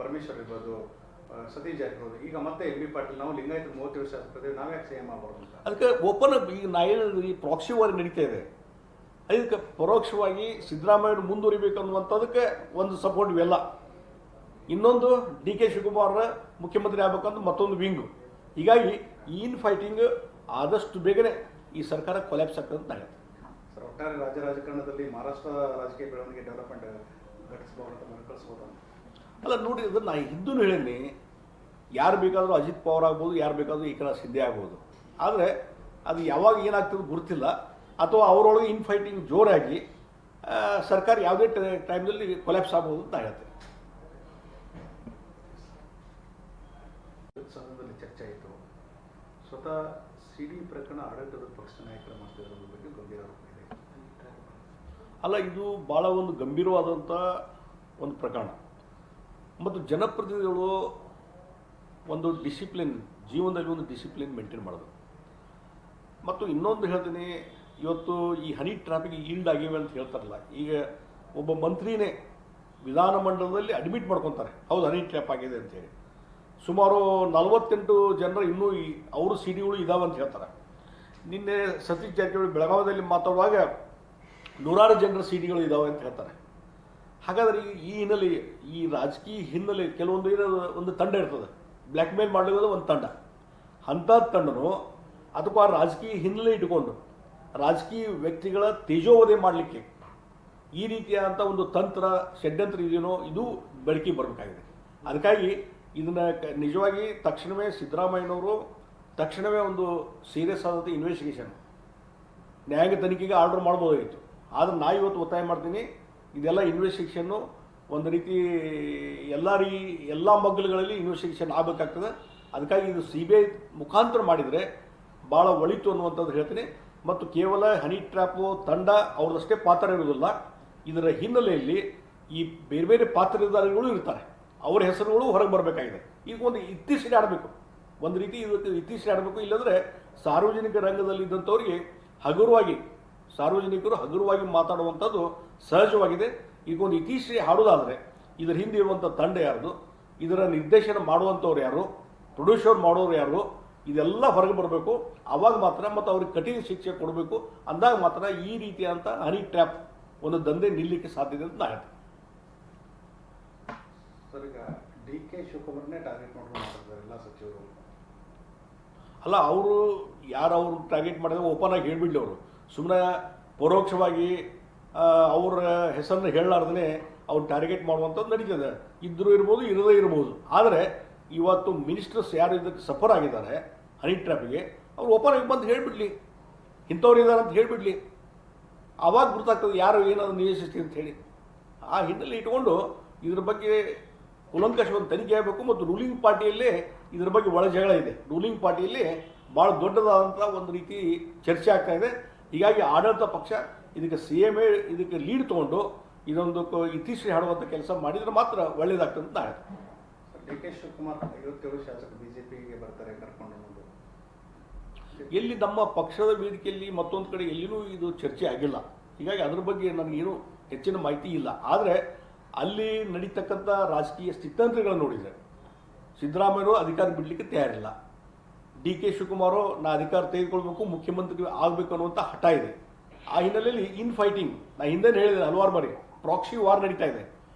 ಪರಮೇಶ್ವರ್ ಇರ್ಬೋದು, ಸತೀಶ್ ಜಾರಕಿಹೊಳಿ, ಈಗ ಮತ್ತೆ ಎಂ ಬಿ ಪಾಟೀಲ್, ನಾವು ಲಿಂಗಾಯತ 30 ವರ್ಷ ಆಗ್ತದೆ, ನಾವ್ಯಾಕೆ ಸೇಮ್ ಆಗ್ಬಾರ್ದು ಅಂತ. ಅದಕ್ಕೆ ಓಪನ್ ಈಗ ನಾ ಹೇಳಿದ್ರೆ ಈ ಪ್ರಾಕ್ಸಿ ವಾರ್ ನಡೀತಾ ಇದೆ. ಅದಕ್ಕೆ ಪರೋಕ್ಷವಾಗಿ ಸಿದ್ದರಾಮಯ್ಯ ಮುಂದುವರಿಬೇಕು ಅನ್ನುವಂಥದಕ್ಕೆ ಒಂದು ಸಪೋರ್ಟ್ ಇವೆಲ್ಲ. ಇನ್ನೊಂದು ಡಿ ಕೆ ಶಿವಕುಮಾರ್ ಮುಖ್ಯಮಂತ್ರಿ ಆಗ್ಬೇಕಂತ ಮತ್ತೊಂದು ವಿಂಗು. ಹೀಗಾಗಿ ಇನ್ ಫೈಟಿಂಗ್ ಆದಷ್ಟು ಬೇಗನೆ ಈ ಸರ್ಕಾರ ಕೊಲ್ಯಾಪ್ಸ್ ಆಗ್ತದೆ ಅಂತ ಆಗುತ್ತೆ. ಸರ್, ಒಟ್ಟಾರೆ ರಾಜ್ಯ ರಾಜಕಾರಣದಲ್ಲಿ ಮಹಾರಾಷ್ಟ್ರ ರಾಜಕೀಯ ಬೆಳವಣಿಗೆ ಡೆವಲಪ್ಮೆಂಟ್ ಘಟಿಸಬಹುದು ಮರುಕಳಿಸಬಹುದು ಅಂತ. ಅಲ್ಲ ನೋಡಿ, ಅದನ್ನು ನಾ ಹಿಂದೂ ಹೇಳೀನಿ, ಯಾರು ಬೇಕಾದರೂ ಅಜಿತ್ ಪವಾರ್ ಆಗ್ಬೋದು, ಯಾರು ಬೇಕಾದರೂ ಏಕನಾಥ್ ಶಿಂದೆ ಆಗ್ಬೋದು. ಆದರೆ ಅದು ಯಾವಾಗ ಏನಾಗ್ತದೆ ಗೊತ್ತಿಲ್ಲ, ಅಥವಾ ಅವರೊಳಗೆ ಇನ್ ಫೈಟಿಂಗ್ ಜೋರಾಗಿ ಸರ್ಕಾರ ಯಾವುದೇ ಟೈಮ್ನಲ್ಲಿ ಕೊಲ್ಯಾಪ್ಸ್ ಆಗ್ಬೋದು ಅಂತ ಹೇಳ್ತೇನೆ. ಸದನದಲ್ಲಿ ಚರ್ಚೆ ಆಯಿತು. ಸ್ವತಃ ಸಿಡಿ ಪ್ರಕರಣ ಆಡಳಿತದ ಪಕ್ಷ ನಾಯಕರ ಮಾಡ್ತಿರೋದ್ರ ಬಗ್ಗೆ ಗಂಭೀರ ಆರೋಪ ಇದೆ. ಅಲ್ಲ, ಇದು ಭಾಳ ಒಂದು ಗಂಭೀರವಾದಂಥ ಒಂದು ಪ್ರಕರಣ. ಮತ್ತು ಜನಪ್ರತಿನಿಧಿಗಳು ಒಂದು ಡಿಸಿಪ್ಲಿನ್, ಜೀವನದಲ್ಲಿ ಒಂದು ಡಿಸಿಪ್ಲಿನ್ ಮೇಂಟೈನ್ ಮಾಡೋದು. ಮತ್ತು ಇನ್ನೊಂದು ಹೇಳ್ತೀನಿ, ಇವತ್ತು ಈ ಹನಿ ಟ್ರಾಫಿಕ್ ಈಲ್ಡ್ ಆಗಿವೆ ಅಂತ ಹೇಳ್ತಾರಲ್ಲ, ಈಗ ಒಬ್ಬ ಮಂತ್ರಿನೇ ವಿಧಾನಮಂಡಲದಲ್ಲಿ ಅಡ್ಮಿಟ್ ಮಾಡ್ಕೊತಾರೆ, ಹೌದು ಹನಿ ಟ್ರ್ಯಾಪ್ ಆಗಿದೆ ಅಂತೇಳಿ. ಸುಮಾರು 48 ಜನರು ಇನ್ನೂ ಅವರು ಸಿ ಡಿಗಳು ಇದಾವೆ ಅಂತ ಹೇಳ್ತಾರೆ. ನಿನ್ನೆ ಸತೀಶ್ ಜಾರಕಿಹೊಳಿ ಬೆಳಗಾವಿಯಲ್ಲಿ ಮಾತಾಡುವಾಗ 100 ಜನರ ಸಿ ಡಿಗಳು ಇದಾವೆ ಅಂತ ಹೇಳ್ತಾರೆ. ಹಾಗಾದರೆ ಈ ಹಿನ್ನೆಲೆ, ಈ ರಾಜಕೀಯ ಹಿನ್ನೆಲೆ ಕೆಲವೊಂದು ಒಂದು ತಂಡ ಇರ್ತದೆ, ಬ್ಲ್ಯಾಕ್ ಮೇಲ್ ಮಾಡಲಿಕ್ಕೆ ಒಂದು ತಂಡ. ಅಂಥ ತಂಡನು ಅಥವಾ ರಾಜಕೀಯ ಹಿನ್ನೆಲೆ ಇಟ್ಕೊಂಡು ರಾಜಕೀಯ ವ್ಯಕ್ತಿಗಳ ತೇಜೋವಧೆ ಮಾಡಲಿಕ್ಕೆ ಈ ರೀತಿಯಾದಂಥ ಒಂದು ತಂತ್ರ, ಷಡ್ಯಂತ್ರ ಇದೆಯೋ ಇದು ಬೆಳಕಿಗೆ ಬರಬೇಕಾಗಿದೆ. ಅದಕ್ಕಾಗಿ ಇದನ್ನು ನಿಜವಾಗಿ ತಕ್ಷಣವೇ ಸಿದ್ದರಾಮಯ್ಯನವರು ತಕ್ಷಣವೇ ಒಂದು ಸೀರಿಯಸ್ ಆದಂಥ ಇನ್ವೆಸ್ಟಿಗೇಷನ್, ನ್ಯಾಯಾಂಗ ತನಿಖೆಗೆ ಆರ್ಡರ್ ಮಾಡ್ಬೋದಾಗಿತ್ತು. ಆದರೆ ನಾ ಇವತ್ತು ಒತ್ತಾಯ ಮಾಡ್ತೀನಿ, ಇದೆಲ್ಲ ಇನ್ವೆಸ್ಟಿಗೇಷನ್ನು ಒಂದು ರೀತಿ ಎಲ್ಲ ಮಗ್ಗಲುಗಳಲ್ಲಿ ಇನ್ವೆಸ್ಟಿಗೇಷನ್ ಆಗಬೇಕಾಗ್ತದೆ. ಅದಕ್ಕಾಗಿ ಇದು CBI ಮುಖಾಂತರ ಮಾಡಿದರೆ ಭಾಳ ಒಳಿತು ಅನ್ನುವಂಥದ್ದು ಹೇಳ್ತೀನಿ. ಮತ್ತು ಕೇವಲ ಹನಿ ಟ್ರ್ಯಾಪು ತಂಡ ಅವ್ರದಷ್ಟೇ ಪಾತ್ರ ಇರೋದಿಲ್ಲ, ಇದರ ಹಿನ್ನೆಲೆಯಲ್ಲಿ ಈ ಬೇರೆ ಬೇರೆ ಪಾತ್ರಧಾರಿಗಳು ಇರ್ತಾರೆ, ಅವರ ಹೆಸರುಗಳು ಹೊರಗೆ ಬರಬೇಕಾಗಿದೆ. ಈಗ ಒಂದು ಇತ್ತೀಚೆಗೆ ಆಡಬೇಕು, ಒಂದು ರೀತಿ ಇದಕ್ಕೆ ಇತ್ತೀಚೆಗೆ ಆಡಬೇಕು. ಇಲ್ಲಂದರೆ ಸಾರ್ವಜನಿಕ ರಂಗದಲ್ಲಿ ಇದ್ದಂಥವ್ರಿಗೆ ಸಾರ್ವಜನಿಕರು ಹಗುರವಾಗಿ ಮಾತಾಡುವಂಥದ್ದು ಸಹಜವಾಗಿದೆ. ಈಗ ಒಂದು ಇತ್ತೀಚೆಗೆ ಹಾಡೋದಾದರೆ ಇದರ ಹಿಂದೆ ಇರುವಂಥ ತಂಡ ಯಾರ್ದು, ಇದರ ನಿರ್ದೇಶನ ಮಾಡುವಂಥವ್ರು ಯಾರು, ಪ್ರೊಡ್ಯೂಸರ್ ಮಾಡೋರು ಯಾರು, ಇದೆಲ್ಲ ಹೊರಗೆ ಬರಬೇಕು. ಆವಾಗ ಮಾತ್ರ, ಮತ್ತು ಅವ್ರಿಗೆ ಕಠಿಣ ಶಿಕ್ಷೆ ಕೊಡಬೇಕು. ಅಂದಾಗ ಮಾತ್ರ ಈ ರೀತಿಯಾದಂಥ ಹನಿ ಟ್ರ್ಯಾಪ್ ಒಂದು ದಂಧೆ ನಿಲ್ಲಲಿಕ್ಕೆ ಸಾಧ್ಯತೆ ಅಂತ ನಾನು ಹೇಳ್ತೀನಿ. ಸರ್, ಈಗ ಡಿ ಕೆ ಶಿವಕುಮಾರ್ನೇ ಟಾರ್ಗೆಟ್ ಮಾಡ್ಕೊಂಡು ಮಾತಾಡ್ತಾರೆ ಎಲ್ಲ ಸಚಿವರು. ಅಲ್ಲ, ಅವರು ಟಾರ್ಗೆಟ್ ಮಾಡಿದ್ರೆ ಓಪನ್ ಆಗಿ ಹೇಳಿಬಿಡ್ಲಿ. ಅವರು ಸುಮ್ಮನೆ ಪರೋಕ್ಷವಾಗಿ ಅವರ ಹೆಸರನ್ನ ಹೇಳಲಾರ್ದೇ ಅವ್ರು ಟಾರ್ಗೆಟ್ ಮಾಡುವಂಥದ್ದು ನಡೀತದೆ. ಇದ್ದರೂ ಇರ್ಬೋದು, ಇರದೇ ಇರ್ಬೋದು. ಆದರೆ ಇವತ್ತು ಮಿನಿಸ್ಟರ್ಸ್ ಯಾರು ಇದಕ್ಕೆ ಸಫರ್ ಆಗಿದ್ದಾರೆ ಹನಿ ಟ್ರ್ಯಾಪಿಗೆ, ಅವ್ರು ಓಪನ್ ಆಗಿ ಬಂದು ಹೇಳಿಬಿಡ್ಲಿ, ಇಂಥವ್ರು ಇದ್ದಾರೆ ಅಂತ ಹೇಳಿಬಿಡ್ಲಿ. ಆವಾಗ ಗೊತ್ತಾಗ್ತದೆ ಯಾರು ಏನಾದ್ರು ನಿಯೋಜಿಸ್ತೀವಿ ಅಂತ ಹೇಳಿ. ಆ ಹಿನ್ನೆಲೆ ಇಟ್ಕೊಂಡು ಇದ್ರ ಬಗ್ಗೆ ಕೂಲಂಕಷ ಒಂದು ತನಿಖೆ ಆಗಬೇಕು. ಮತ್ತು ರೂಲಿಂಗ್ ಪಾರ್ಟಿಯಲ್ಲೇ ಇದ್ರ ಬಗ್ಗೆ ಒಳ ಜಗಳ ಇದೆ. ರೂಲಿಂಗ್ ಪಾರ್ಟಿಯಲ್ಲಿ ಭಾಳ ದೊಡ್ಡದಾದಂಥ ಒಂದು ರೀತಿ ಚರ್ಚೆ ಆಗ್ತಾ ಇದೆ. ಹೀಗಾಗಿ ಆಡಳಿತ ಪಕ್ಷ ಇದಕ್ಕೆ CM ಇದಕ್ಕೆ ಲೀಡ್ ತೊಗೊಂಡು ಇದೊಂದು ಇತ್ತೀಚೆಗೆ ಹಾಡುವಂಥ ಕೆಲಸ ಮಾಡಿದರೆ ಮಾತ್ರ ಒಳ್ಳೇದಾಗ್ತದೆ ಅಂತ ಹೇಳ್ತೀನಿ. ಡಿ ಕೆ ಶಿವಕುಮಾರ್ 57 ಶಾಸಕರು BJPಗೆ ಬರ್ತಾರೆ ಕರ್ಕೊಂಡು ಅನ್ನೋದು ಎಲ್ಲಿ ನಮ್ಮ ಪಕ್ಷದ ವೇದಿಕೆಯಲ್ಲಿ ಮತ್ತೊಂದು ಕಡೆ ಎಲ್ಲಿನೂ ಇದು ಚರ್ಚೆ ಆಗಿಲ್ಲ. ಹೀಗಾಗಿ ಅದ್ರ ಬಗ್ಗೆ ನನಗೇನು ಹೆಚ್ಚಿನ ಮಾಹಿತಿ ಇಲ್ಲ. ಆದರೆ ಅಲ್ಲಿ ನಡೀತಕ್ಕಂಥ ರಾಜಕೀಯ ಸ್ಥಿತ್ಯಂತರಗಳನ್ನು ನೋಡಿದರೆ ಸಿದ್ದರಾಮಯ್ಯರು ಅಧಿಕಾರ ಬಿಡಲಿಕ್ಕೆ ತಯಾರಿಲ್ಲ. ಡಿ ಕೆ ಶಿವಕುಮಾರು ನಾ ಅಧಿಕಾರ ತೆಗೆದುಕೊಳ್ಬೇಕು, ಮುಖ್ಯಮಂತ್ರಿ ಆಗಬೇಕು ಅನ್ನುವಂಥ ಹಠ ಇದೆ. ಆ ಹಿನ್ನೆಲೆಯಲ್ಲಿ ಇನ್ ಫೈಟಿಂಗ್, ನಾ ಹಿಂದೆ ಹೇಳಿದೆ ಹಲವಾರು ಬಾರಿ, ಪ್ರಾಕ್ಸಿ ವಾರ್ ನಡೀತಾ ಇದೆ.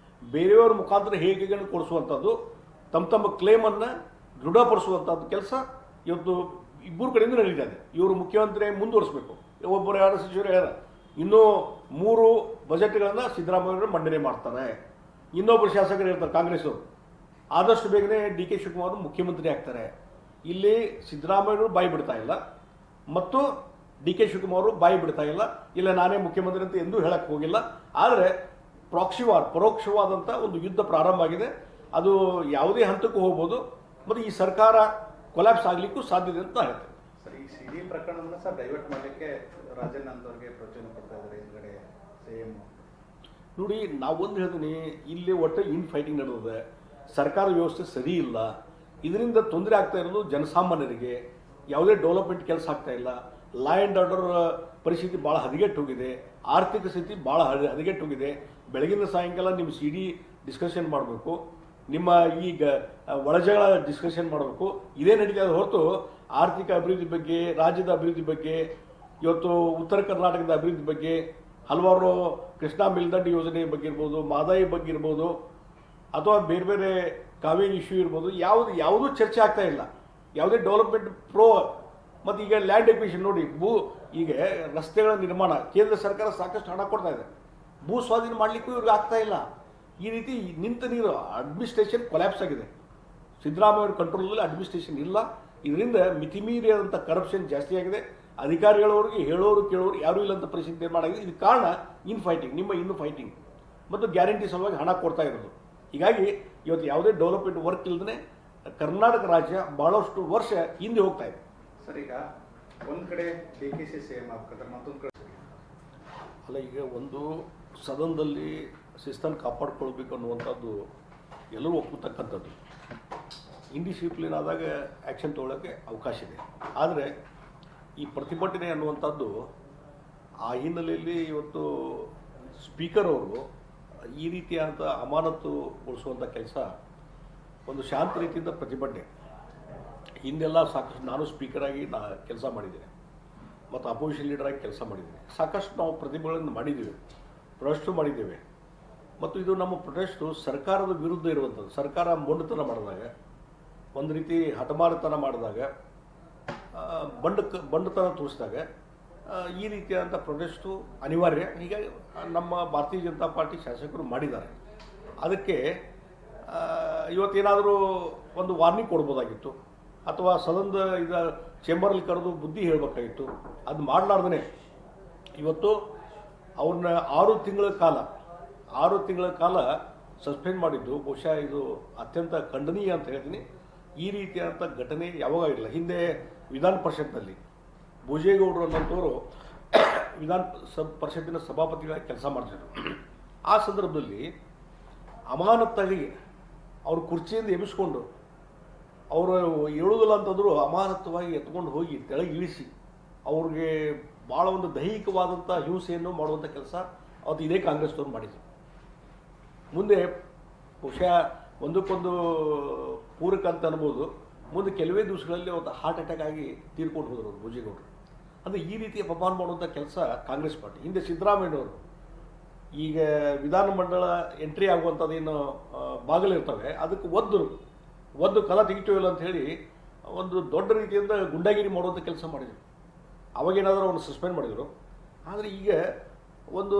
ಬೇರೆಯವರ ಮುಖಾಂತರ ಹೇಳಿಕೆಗಳನ್ನು ಕೊಡಿಸುವಂಥದ್ದು, ತಮ್ಮ ಕ್ಲೇಮನ್ನು ದೃಢಪಡಿಸುವಂಥದ್ದು ಕೆಲಸ ಇವತ್ತು ಇಬ್ಬರು ಕಡೆಯಿಂದ ನಡೀತಾ ಇದೆ. ಇವರು ಮುಖ್ಯಮಂತ್ರಿ ಮುಂದುವರಿಸಬೇಕು. ಒಬ್ಬರು ಯಾರು ಸಚಿವರು ಹೇಳ್ಯಾರ, ಇನ್ನೂ 3 ಬಜೆಟ್ಗಳನ್ನು ಸಿದ್ದರಾಮಯ್ಯವರು ಮಂಡನೆ ಮಾಡ್ತಾರೆ. ಇನ್ನೊಬ್ಬರು ಶಾಸಕರು ಹೇಳ್ತಾರೆ ಕಾಂಗ್ರೆಸ್ಸವರು, ಆದಷ್ಟು ಬೇಗನೆ ಡಿ ಕೆ ಶಿವಕುಮಾರ್ ಮುಖ್ಯಮಂತ್ರಿ ಆಗ್ತಾರೆ. ಇಲ್ಲಿ ಸಿದ್ದರಾಮಯ್ಯವರು ಬಾಯಿ ಬಿಡ್ತಾ ಇಲ್ಲ ಮತ್ತು ಡಿ ಕೆ ಶಿವಕುಮಾರ್ ಬಾಯಿ ಬಿಡ್ತಾ ಇಲ್ಲ ನಾನೇ ಮುಖ್ಯಮಂತ್ರಿ ಅಂತ ಎಂದೂ ಹೇಳಕ್ಕೆ ಹೋಗಿಲ್ಲ. ಆದರೆ ಪ್ರಾಕ್ಸಿ ವಾರ್, ಪರೋಕ್ಷವಾದಂಥ ಒಂದು ಯುದ್ಧ ಪ್ರಾರಂಭ ಆಗಿದೆ. ಅದು ಯಾವುದೇ ಹಂತಕ್ಕೂ ಹೋಗ್ಬೋದು ಮತ್ತು ಈ ಸರ್ಕಾರ ಕೊಲ್ಯಾಪ್ಸ್ ಆಗಲಿಕ್ಕೂ ಸಾಧ್ಯತೆ ಅಂತ ಹೇಳ್ತೇನೆ. ಸರ್, ಈ CD ಪ್ರಕರಣವನ್ನು ಸರ್ ಡೈವರ್ಟ್ ಮಾಡಲಿಕ್ಕೆ ರಾಜನ್ ಅಂತವ್ರಿಗೆ ಪ್ರಚೋದನೆ ಕೊಡ್ತಾ ಇದ್ದಾರೆ ಹಿಂದ್ಗಡೆ CM. ನೋಡಿ, ನಾವೊಂದು ಹೇಳ್ತೀನಿ, ಇಲ್ಲಿ ಒಟ್ಟು ಇನ್ ಫೈಟಿಂಗ್ ನಡೆದಿದೆ, ಸರ್ಕಾರ ವ್ಯವಸ್ಥೆ ಸರಿ ಇಲ್ಲ. ಇದರಿಂದ ತೊಂದರೆ ಆಗ್ತಾ ಇರೋದು ಜನಸಾಮಾನ್ಯರಿಗೆ. ಯಾವುದೇ ಡೆವಲಪ್ಮೆಂಟ್ ಕೆಲಸ ಆಗ್ತಾ ಇಲ್ಲ. ಲಾ ಆ್ಯಂಡ್ ಆರ್ಡರ್ ಪರಿಸ್ಥಿತಿ ಭಾಳ ಹದಗೆಟ್ಟು ಹೋಗಿದೆ. ಆರ್ಥಿಕ ಸ್ಥಿತಿ ಭಾಳ ಹದಗೆಟ್ಟು ಹೋಗಿದೆ. ಬೆಳಗಿನ ಸಾಯಂಕಾಲ ನಿಮ್ಮ CD ಡಿಸ್ಕಷನ್ ಮಾಡಬೇಕು. ನಿಮ್ಮ ಈಗ ಒಳಜಗಳ ಡಿಸ್ಕಷನ್ ಮಾಡಬೇಕು, ಇದೇ ನಡೀತಾ ಇದೆ ಹೊರತು ಆರ್ಥಿಕ ಅಭಿವೃದ್ಧಿ ಬಗ್ಗೆ, ರಾಜ್ಯದ ಅಭಿವೃದ್ಧಿ ಬಗ್ಗೆ, ಇವತ್ತು ಉತ್ತರ ಕರ್ನಾಟಕದ ಅಭಿವೃದ್ಧಿ ಬಗ್ಗೆ, ಹಲವಾರು ಕೃಷ್ಣಾ ಮೇಲ್ದಂಡೆ ಯೋಜನೆ ಬಗ್ಗೆ ಇರ್ಬೋದು, ಮಹದಾಯಿ ಬಗ್ಗೆ ಇರ್ಬೋದು, ಅಥವಾ ಬೇರೆ ಬೇರೆ ಕಾವೇರಿ ಇಶ್ಯೂ ಇರ್ಬೋದು, ಯಾವುದೂ ಚರ್ಚೆ ಆಗ್ತಾ ಇಲ್ಲ. ಯಾವುದೇ ಡೆವಲಪ್ಮೆಂಟ್ ಪ್ರೋ ಮತ್ತು ಈಗ ಲ್ಯಾಂಡ್ ಎಕ್ವಿಷನ್ ನೋಡಿ, ಈಗ ರಸ್ತೆಗಳ ನಿರ್ಮಾಣ ಕೇಂದ್ರ ಸರ್ಕಾರ ಸಾಕಷ್ಟು ಹಣ ಕೊಡ್ತಾ ಇದೆ, ಭೂ ಸ್ವಾಧೀನ ಮಾಡಲಿಕ್ಕೂ ಇವ್ರಿಗೆ ಆಗ್ತಾ ಇಲ್ಲ. ಈ ರೀತಿ ನಿಂತ ನೀರು ಅಡ್ಮಿನಿಸ್ಟ್ರೇಷನ್ ಕೊಲ್ಯಾಪ್ಸ್ ಆಗಿದೆ. ಸಿದ್ದರಾಮಯ್ಯ ಅವ್ರ ಕಂಟ್ರೋಲಲ್ಲಿ ಅಡ್ಮಿನಿಸ್ಟ್ರೇಷನ್ ಇಲ್ಲ. ಇದರಿಂದ ಮಿತಿಮೀರಿಯಾದಂಥ ಕರಪ್ಷನ್ ಜಾಸ್ತಿ ಆಗಿದೆ. ಅಧಿಕಾರಿಗಳವರಿಗೆ ಹೇಳೋರು ಕೇಳೋರು ಯಾರೂ ಇಲ್ಲಂತ ಪರಿಸ್ಥಿತಿ ನಿರ್ಮಾಣ ಆಗಿದೆ. ಇದು ಕಾರಣ ಇನ್ನು ಫೈಟಿಂಗ್ ಮತ್ತು ಗ್ಯಾರಂಟಿ ಸಲುವಾಗಿ ಹಣ ಕೊಡ್ತಾ ಇರೋದು. ಹೀಗಾಗಿ ಇವತ್ತು ಯಾವುದೇ ಡೆವಲಪ್ಮೆಂಟ್ ವರ್ಕ್ ಇಲ್ಲದೇ ಕರ್ನಾಟಕ ರಾಜ್ಯ ಭಾಳಷ್ಟು ವರ್ಷ ಹಿಂದೆ ಹೋಗ್ತಾ ಇದೆ. ಸರ್, ಈಗ ಒಂದು ಕಡೆ DKC CM ಆಗ್ತಾರೆ, ಮತ್ತೊಂದು ಕಡೆ ಅಲ್ಲ, ಈಗ ಒಂದು ಸದನದಲ್ಲಿ ಶಿಸ್ತನ್ನು ಕಾಪಾಡ್ಕೊಳ್ಬೇಕು ಅನ್ನುವಂಥದ್ದು ಎಲ್ಲರೂ ಒಪ್ಪತಕ್ಕಂಥದ್ದು. ಇಂಡಿಸಿಪ್ಲಿನ್ ಆದಾಗ ಆ್ಯಕ್ಷನ್ ತೊಗೊಳ್ಳೋಕ್ಕೆ ಅವಕಾಶ ಇದೆ. ಆದರೆ ಈ ಪ್ರತಿಭಟನೆ ಅನ್ನುವಂಥದ್ದು ಆ ಹಿನ್ನೆಲೆಯಲ್ಲಿ ಇವತ್ತು ಸ್ಪೀಕರ್ ಅವರು ಈ ರೀತಿಯಾದಂಥ ಅಮಾನತುಗೊಳಿಸುವಂಥ ಕೆಲಸ, ಒಂದು ಶಾಂತ ರೀತಿಯಿಂದ ಪ್ರತಿಭಟನೆ, ಹಿಂದೆಲ್ಲ ಸಾಕಷ್ಟು ನಾನು ಸ್ಪೀಕರ್ ಆಗಿ ಕೆಲಸ ಮಾಡಿದ್ದೇನೆ ಮತ್ತು ಅಪೋಸಿಷನ್ ಲೀಡರ್ ಆಗಿ ಕೆಲಸ ಮಾಡಿದ್ದೇನೆ. ಸಾಕಷ್ಟು ನಾವು ಪ್ರತಿಭಟನೆ ಮಾಡಿದ್ದೇವೆ, ಪ್ರೊಟೆಸ್ಟು ಮಾಡಿದ್ದೇವೆ. ಮತ್ತು ಇದು ನಮ್ಮ ಪ್ರೊಟೆಸ್ಟು ಸರ್ಕಾರದ ವಿರುದ್ಧ ಇರುವಂಥದ್ದು. ಸರ್ಕಾರ ಮೊಂಡುತನ ಮಾಡಿದಾಗ, ಒಂದು ರೀತಿ ಹಠಮಾರಿತನ ಮಾಡಿದಾಗ, ಬಂಡುತನ ತೋರಿಸಿದಾಗ ಈ ರೀತಿಯಾದಂಥ ಪ್ರೊಟೆಸ್ಟು ಅನಿವಾರ್ಯ. ಹೀಗಾಗಿ ನಮ್ಮ ಭಾರತೀಯ ಜನತಾ ಪಾರ್ಟಿ ಶಾಸಕರು ಮಾಡಿದ್ದಾರೆ. ಅದಕ್ಕೆ ಇವತ್ತೇನಾದರೂ ಒಂದು ವಾರ್ನಿಂಗ್ ಕೊಡ್ಬೋದಾಗಿತ್ತು, ಅಥವಾ ಸದನದ ಚೇಂಬರಲ್ಲಿ ಕರೆದು ಬುದ್ಧಿ ಹೇಳಬೇಕಾಗಿತ್ತು. ಅದು ಮಾಡಲಾರ್ದೇ ಇವತ್ತು ಅವ್ರನ್ನ 6 ತಿಂಗಳ ಕಾಲ ಸಸ್ಪೆಂಡ್ ಮಾಡಿದ್ದು ಬಹುಶಃ ಇದು ಅತ್ಯಂತ ಖಂಡನೀಯ ಅಂತ ಹೇಳ್ತೀನಿ. ಈ ರೀತಿಯಾದಂಥ ಘಟನೆ ಯಾವಾಗ ಇಲ್ಲ. ಹಿಂದೆ ವಿಧಾನ ಪರಿಷತ್ನಲ್ಲಿ ಭೋಜೇಗೌಡರು ಅನ್ನೋಂಥವರು ವಿಧಾನ ಪರಿಷತ್ತಿನ ಸಭಾಪತಿಗಳಾಗಿ ಕೆಲಸ ಮಾಡ್ತಿದ್ರು. ಆ ಸಂದರ್ಭದಲ್ಲಿ ಅಮಾನತ್ತಾಗಿ ಅವ್ರ ಕುರ್ಚಿಯಿಂದ ಎಬ್ಬಿಸ್ಕೊಂಡು, ಅವರು ಹೇಳುವುದಿಲ್ಲ ಅಂತಂದರೂ ಅಮಾನತವಾಗಿ ಎತ್ಕೊಂಡು ಹೋಗಿ ತೆಳಗೆ ಇಳಿಸಿ ಅವ್ರಿಗೆ ಭಾಳ ಒಂದು ದೈಹಿಕವಾದಂಥ ಹಿಂಸೆಯನ್ನು ಮಾಡುವಂಥ ಕೆಲಸ ಅವತ್ತು ಇದೇ ಕಾಂಗ್ರೆಸ್ನವ್ರು ಮಾಡಿದ್ರು. ಮುಂದೆ ಬಹುಶಃ ಒಂದಕ್ಕೊಂದು ಪೂರಕ ಅಂತ ಅನ್ಬೋದು, ಮುಂದೆ ಕೆಲವೇ ದಿವಸಗಳಲ್ಲಿ ಅವತ್ತು ಹಾರ್ಟ್ ಅಟ್ಯಾಕ್ ಆಗಿ ತೀರ್ಕೊಂಡು ಹೋದರು ಅವರು ಭೋಜೇಗೌಡರು. ಅಂದರೆ ಈ ರೀತಿಯ ಅಪಮಾನ ಮಾಡುವಂಥ ಕೆಲಸ ಕಾಂಗ್ರೆಸ್ ಪಾರ್ಟಿ. ಹಿಂದೆ ಸಿದ್ದರಾಮಯ್ಯನವರು ಈಗ ವಿಧಾನಮಂಡಲ ಎಂಟ್ರಿ ಆಗುವಂಥದ್ದೇನು ಬಾಗಿಲಿರ್ತವೆ, ಅದಕ್ಕೆ ಒದ್ದು ಕಲ ತೆಗಿತೀವಿಲ್ಲ ಅಂತ ಹೇಳಿ ಒಂದು ದೊಡ್ಡ ರೀತಿಯಿಂದ ಗುಂಡಾಗಿರಿ ಮಾಡುವಂಥ ಕೆಲಸ ಮಾಡಿದರು. ಅವಾಗೇನಾದರೂ ಅವ್ರನ್ನ ಸಸ್ಪೆಂಡ್ ಮಾಡಿದರು. ಆದರೆ ಈಗ ಒಂದು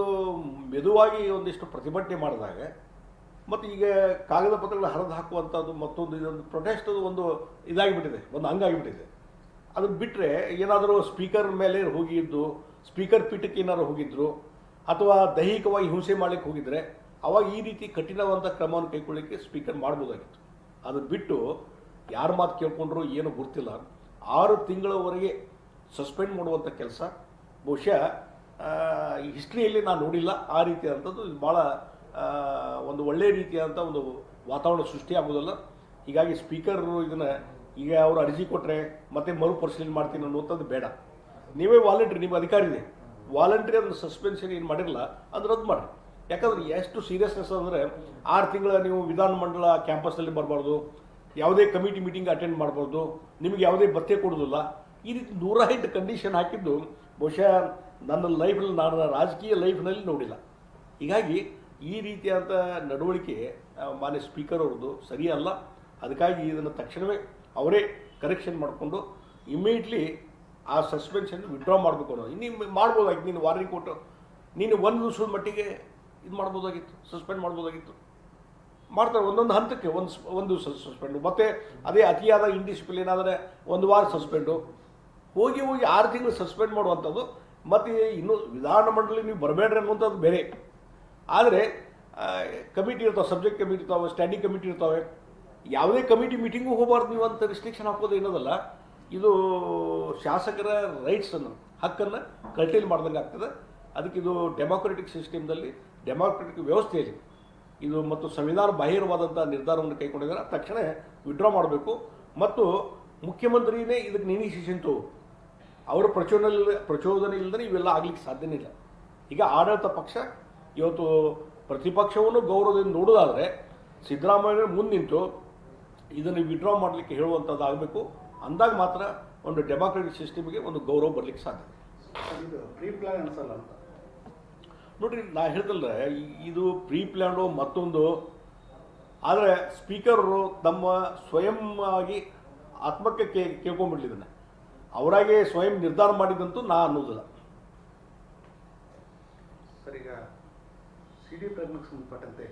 ಮೆದುವಾಗಿ ಒಂದಿಷ್ಟು ಪ್ರತಿಭಟನೆ ಮಾಡಿದಾಗ, ಮತ್ತು ಈಗ ಕಾಗದ ಪತ್ರಗಳು ಹರಿದು ಹಾಕುವಂಥದ್ದು ಮತ್ತೊಂದು ಇದೊಂದು ಪ್ರೊಟೆಸ್ಟ್ ಒಂದು ಇದಾಗಿಬಿಟ್ಟಿದೆ, ಒಂದು ಅಂಗಾಗಿಬಿಟ್ಟಿದೆ. ಅದನ್ನು ಬಿಟ್ಟರೆ ಏನಾದರೂ ಸ್ಪೀಕರ್ ಮೇಲೆ ಹೋಗಿದ್ದು, ಸ್ಪೀಕರ್ ಪೀಠಕ್ಕೆ ಏನಾದರೂ ಹೋಗಿದ್ರು, ಅಥವಾ ದೈಹಿಕವಾಗಿ ಹಿಂಸೆ ಮಾಡಲಿಕ್ಕೆ ಹೋಗಿದ್ರೆ ಅವಾಗ ಈ ರೀತಿ ಕಠಿಣವಾದಂಥ ಕ್ರಮವನ್ನು ಕೈಗೊಳ್ಳಲಿಕ್ಕೆ ಸ್ಪೀಕರ್ ಮಾಡ್ಬೋದಾಗಿತ್ತು. ಅದನ್ನು ಬಿಟ್ಟು ಯಾರ ಮಾತು ಕೇಳ್ಕೊಂಡ್ರು ಏನೂ ಗೊತ್ತಿಲ್ಲ, 6 ತಿಂಗಳವರೆಗೆ ಸಸ್ಪೆಂಡ್ ಮಾಡುವಂಥ ಕೆಲಸ ಬಹುಶಃ ಹಿಸ್ಟ್ರಿಯಲ್ಲಿ ನಾನು ನೋಡಿಲ್ಲ. ಆ ರೀತಿಯಾದಂಥದ್ದು ಇದು ಭಾಳ ಒಂದು ಒಳ್ಳೆಯ ರೀತಿಯಾದಂಥ ಒಂದು ವಾತಾವರಣ ಸೃಷ್ಟಿಯಾಗೋದಲ್ಲ. ಹೀಗಾಗಿ ಸ್ಪೀಕರು ಇದನ್ನು ಈಗ ಅವರು ಅರ್ಜಿ ಕೊಟ್ಟರೆ ಮತ್ತೆ ಮರುಪರಿಶೀಲನೆ ಮಾಡ್ತೀನಿ ಅನ್ನುವಂಥದ್ದು ಬೇಡ. ನೀವೇ ವಾಲಂಟ್ರಿ, ನಿಮ್ಮ ಅಧಿಕಾರಿ ಇದೆ, ವಾಲಂಟ್ರಿ ಅದನ್ನು ಸಸ್ಪೆನ್ಷನ್ ಏನು ಮಾಡಿರಲ್ಲ ಅದು ರದ್ದು ಮಾಡಿರಿ. ಯಾಕಂದ್ರೆ ಎಷ್ಟು ಸೀರಿಯಸ್ನೆಸ್ ಅಂದರೆ 6 ತಿಂಗಳ ನೀವು ವಿಧಾನಮಂಡಲ ಕ್ಯಾಂಪಸ್ನಲ್ಲಿ ಬರಬಾರ್ದು, ಯಾವುದೇ ಕಮಿಟಿ ಮೀಟಿಂಗ್ ಅಟೆಂಡ್ ಮಾಡ್ಬಾರ್ದು, ನಿಮಗೆ ಯಾವುದೇ ಭತ್ಯೆ ಕೊಡೋದಿಲ್ಲ. ಈ ರೀತಿ 108 ಕಂಡೀಷನ್ ಹಾಕಿದ್ದು ಬಹುಶಃ ನನ್ನ ಲೈಫಲ್ಲಿ, ನಾನು ರಾಜಕೀಯ ಲೈಫ್ನಲ್ಲಿ ನೋಡಿಲ್ಲ. ಹೀಗಾಗಿ ಈ ರೀತಿಯಾದಂಥ ನಡವಳಿಕೆ ಮಾನ್ಯ ಸ್ಪೀಕರ್ ಅವ್ರದ್ದು ಸರಿಯಲ್ಲ. ಅದಕ್ಕಾಗಿ ಇದನ್ನು ತಕ್ಷಣವೇ ಅವರೇ ಕರೆಕ್ಷನ್ ಮಾಡಿಕೊಂಡು ಇಮಿಡಿಯೇಟ್ಲಿ ಆ ಸಸ್ಪೆನ್ಷನ್ ವಿಡ್ರಾ ಮಾಡಬೇಕು ಅನ್ನೋದು. ಇನ್ನು ಮಾಡ್ಬೋದಾಗಿತ್ತು, ನೀನು ವಾರ್ನಿಂಗ್ ಕೊಟ್ಟು ನೀನು 1 ದಿವಸದ ಮಟ್ಟಿಗೆ ಇದು ಮಾಡ್ಬೋದಾಗಿತ್ತು, ಸಸ್ಪೆಂಡ್ ಮಾಡ್ಬೋದಾಗಿತ್ತು. ಮಾಡ್ತಾರೆ ಒಂದೊಂದು ಹಂತಕ್ಕೆ, ಒಂದು ದಿವಸ ಸಸ್ಪೆಂಡು, ಮತ್ತು ಅದೇ ಅತಿಯಾದ ಇಂಡಿಸಿಪ್ಲಿನ್ ಆದರೆ 1 ವಾರ ಸಸ್ಪೆಂಡು, ಹೋಗಿ 6 ತಿಂಗಳು ಸಸ್ಪೆಂಡ್ ಮಾಡುವಂಥದ್ದು. ಮತ್ತು ಇನ್ನೂ ವಿಧಾನಮಂಡಲ ನೀವು ಬರಬೇಡ್ರಿ ಅನ್ನುವಂಥದ್ದು ಬೇರೆ. ಆದರೆ ಕಮಿಟಿ ಇರ್ತಾವೆ, ಸಬ್ಜೆಕ್ಟ್ ಕಮಿಟಿ ಇರ್ತಾವೆ, ಸ್ಟ್ಯಾಂಡಿಂಗ್ ಕಮಿಟಿ ಇರ್ತಾವೆ. ಯಾವುದೇ ಕಮಿಟಿ ಮೀಟಿಂಗು ಹೋಗಬಾರ್ದು ನೀವು ಅಂತ ರಿಸ್ಟ್ರಿಕ್ಷನ್ ಹಾಕೋದು ಏನೋದಲ್ಲ. ಇದು ಶಾಸಕರ ರೈಟ್ಸನ್ನು, ಹಕ್ಕನ್ನು ಕಲ್ಟೇಲ್ ಮಾಡ್ದಂಗೆ ಆಗ್ತದೆ. ಅದಕ್ಕೆ ಇದು ಡೆಮಾಕ್ರೆಟಿಕ್ ಸಿಸ್ಟಮ್ದಲ್ಲಿ, ಡೆಮಾಕ್ರೆಟಿಕ್ ವ್ಯವಸ್ಥೆಯಲ್ಲಿ ಇದು ಮತ್ತು ಸಂವಿಧಾನ ಬಾಹಿರವಾದಂಥ ನಿರ್ಧಾರವನ್ನು ಕೈಗೊಂಡಿದ್ದಾರೆ. ತಕ್ಷಣ ವಿಡ್ರಾ ಮಾಡಬೇಕು. ಮತ್ತು ಮುಖ್ಯಮಂತ್ರಿನೇ ಇದಕ್ಕೆ ಇನಿಷಿಯೇಷನ್ ಅವರ ಪ್ರಚೋದನೆ ಇಲ್ಲದೇ ಇವೆಲ್ಲ ಆಗ್ಲಿಕ್ಕೆ ಸಾಧ್ಯನೇ ಇಲ್ಲ. ಈಗ ಆಡಳಿತ ಪಕ್ಷ ಇವತ್ತು ಪ್ರತಿಪಕ್ಷವನ್ನು ಗೌರವದಿಂದ ನೋಡೋದಾದರೆ ಸಿದ್ದರಾಮಯ್ಯ ಮುಂದೆ ನಿಂತು ಇದನ್ನು ವಿಡ್ರಾ ಮಾಡಲಿಕ್ಕೆ ಹೇಳುವಂಥದ್ದು ಆಗಬೇಕು. ಅಂದಾಗ ಮಾತ್ರ ಒಂದು ಡೆಮಾಕ್ರೆಟಿಕ್ ಸಿಸ್ಟಮ್ಗೆ ಒಂದು ಗೌರವ ಬರಲಿಕ್ಕೆ ಸಾಧ್ಯ. ಇದು ಪ್ರೀ ಪ್ಲಾನ್ ಅನ್ಸಲ್ಲ ಅಂತ. ನೋಡಿರಿ, ನಾ ಹೇಳ್ದಲ್ಲ, ಇದು ಪ್ರೀ ಪ್ಲ್ಯಾನ್ಡು ಮತ್ತೊಂದು. ಆದರೆ ಸ್ಪೀಕರು ತಮ್ಮ ಸ್ವಯಂ ಆಗಿ ಆತ್ಮಕ್ಕೆ ಕೇಳ್ಕೊಂಡ್ಬಿಡ್ಲಿ ಇದನ್ನು. ಅವರಾಗೆ ಸ್ವಯಂ ನಿರ್ಧಾರ ಮಾಡಿದಂತೂ ನಾ ಅನ್ನೋದಿಲ್ಲ. ಸರ್, ಈಗ ಸಿ ಡಿ ಪ್ರಕರಣಕ್ಕೆ ಸಂಬಂಧಪಟ್ಟಂತೆ